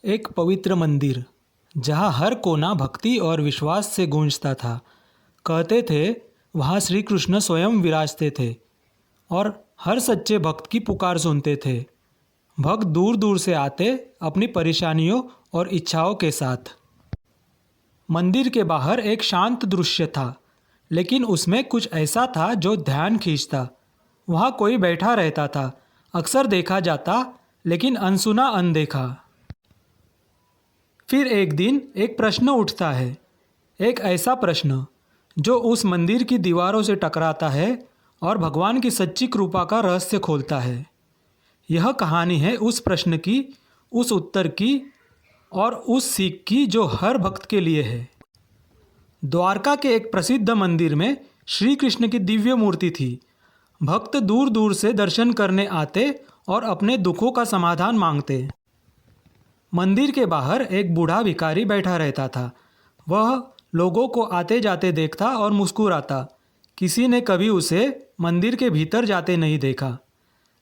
एक पवित्र मंदिर जहाँ हर कोना भक्ति और विश्वास से गूंजता था। कहते थे वहाँ श्री कृष्ण स्वयं विराजते थे और हर सच्चे भक्त की पुकार सुनते थे। भक्त दूर दूर से आते अपनी परेशानियों और इच्छाओं के साथ। मंदिर के बाहर एक शांत दृश्य था, लेकिन उसमें कुछ ऐसा था जो ध्यान खींचता। वहाँ कोई बैठा रहता था, अक्सर देखा जाता लेकिन अनसुना अनदेखा। फिर एक दिन एक प्रश्न उठता है, एक ऐसा प्रश्न जो उस मंदिर की दीवारों से टकराता है और भगवान की सच्ची कृपा का रहस्य खोलता है। यह कहानी है उस प्रश्न की, उस उत्तर की और उस सीख की जो हर भक्त के लिए है। द्वारका के एक प्रसिद्ध मंदिर में श्री कृष्ण की दिव्य मूर्ति थी। भक्त दूर दूर से दर्शन करने आते और अपने दुखों का समाधान मांगते। मंदिर के बाहर एक बूढ़ा भिखारी बैठा रहता था। वह लोगों को आते जाते देखता और मुस्कुराता। किसी ने कभी उसे मंदिर के भीतर जाते नहीं देखा,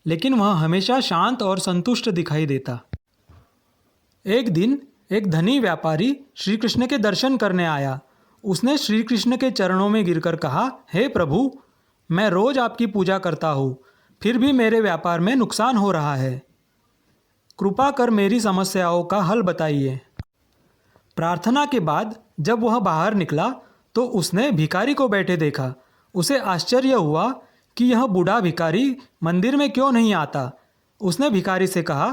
लेकिन वह हमेशा शांत और संतुष्ट दिखाई देता। एक दिन एक धनी व्यापारी श्री कृष्ण के दर्शन करने आया। उसने श्री कृष्ण के चरणों में गिरकर कहा, हे प्रभु, मैं रोज आपकी पूजा करता हूँ, फिर भी मेरे व्यापार में नुकसान हो रहा है। कृपा कर मेरी समस्याओं का हल बताइए। प्रार्थना के बाद जब वह बाहर निकला तो उसने भिखारी को बैठे देखा। उसे आश्चर्य हुआ कि यह बूढ़ा भिखारी मंदिर में क्यों नहीं आता। उसने भिखारी से कहा,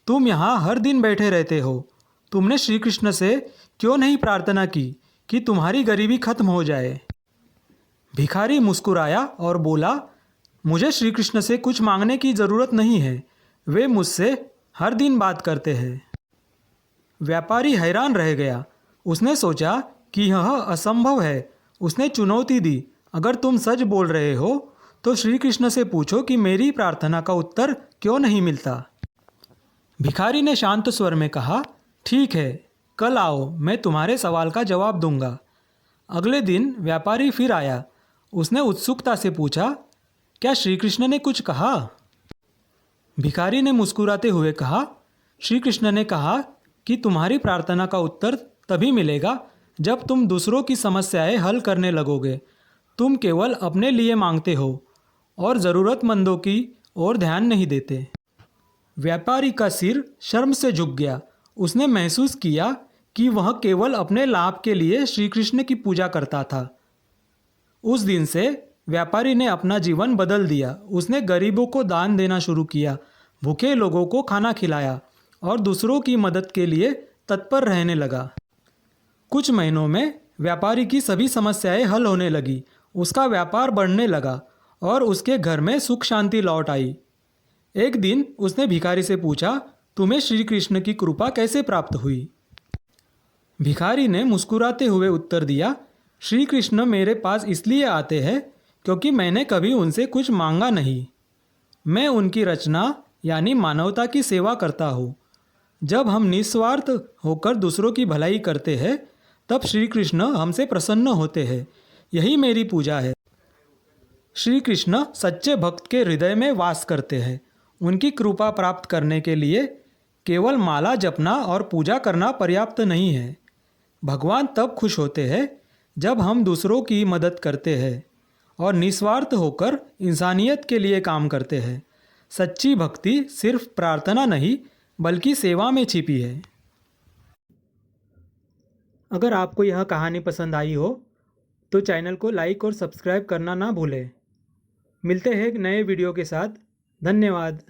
तुम यहाँ हर दिन बैठे रहते हो, तुमने श्री कृष्ण से क्यों नहीं प्रार्थना की कि तुम्हारी गरीबी खत्म हो जाए। भिखारी मुस्कुराया और बोला, मुझे श्री कृष्ण से कुछ मांगने की ज़रूरत नहीं है, वे मुझसे हर दिन बात करते हैं। व्यापारी हैरान रह गया। उसने सोचा कि यह असंभव है। उसने चुनौती दी, अगर तुम सच बोल रहे हो तो श्री कृष्ण से पूछो कि मेरी प्रार्थना का उत्तर क्यों नहीं मिलता। भिखारी ने शांत स्वर में कहा, ठीक है, कल आओ, मैं तुम्हारे सवाल का जवाब दूंगा। अगले दिन व्यापारी फिर आया। उसने उत्सुकता से पूछा, क्या श्री कृष्ण ने कुछ कहा? भिखारी ने मुस्कुराते हुए कहा, श्री कृष्ण ने कहा कि तुम्हारी प्रार्थना का उत्तर तभी मिलेगा जब तुम दूसरों की समस्याएं हल करने लगोगे। तुम केवल अपने लिए मांगते हो और ज़रूरतमंदों की ओर ध्यान नहीं देते। व्यापारी का सिर शर्म से झुक गया। उसने महसूस किया कि वह केवल अपने लाभ के लिए श्री कृष्ण की पूजा करता था। उस दिन से व्यापारी ने अपना जीवन बदल दिया। उसने गरीबों को दान देना शुरू किया, भूखे लोगों को खाना खिलाया और दूसरों की मदद के लिए तत्पर रहने लगा। कुछ महीनों में व्यापारी की सभी समस्याएं हल होने लगी। उसका व्यापार बढ़ने लगा और उसके घर में सुख शांति लौट आई। एक दिन उसने भिखारी से पूछा, तुम्हें श्री कृष्ण की कृपा कैसे प्राप्त हुई? भिखारी ने मुस्कुराते हुए उत्तर दिया, श्री कृष्ण मेरे पास इसलिए आते हैं क्योंकि मैंने कभी उनसे कुछ मांगा नहीं। मैं उनकी रचना यानी मानवता की सेवा करता हूँ। जब हम निस्वार्थ होकर दूसरों की भलाई करते हैं तब श्री कृष्ण हमसे प्रसन्न होते हैं। यही मेरी पूजा है। श्री कृष्ण सच्चे भक्त के हृदय में वास करते हैं। उनकी कृपा प्राप्त करने के लिए केवल माला जपना और पूजा करना पर्याप्त नहीं है। भगवान तब खुश होते हैं जब हम दूसरों की मदद करते हैं और निस्वार्थ होकर इंसानियत के लिए काम करते हैं। सच्ची भक्ति सिर्फ प्रार्थना नहीं बल्कि सेवा में छिपी है। अगर आपको यह कहानी पसंद आई हो तो चैनल को लाइक और सब्सक्राइब करना ना भूलें। मिलते हैं एक नए वीडियो के साथ। धन्यवाद।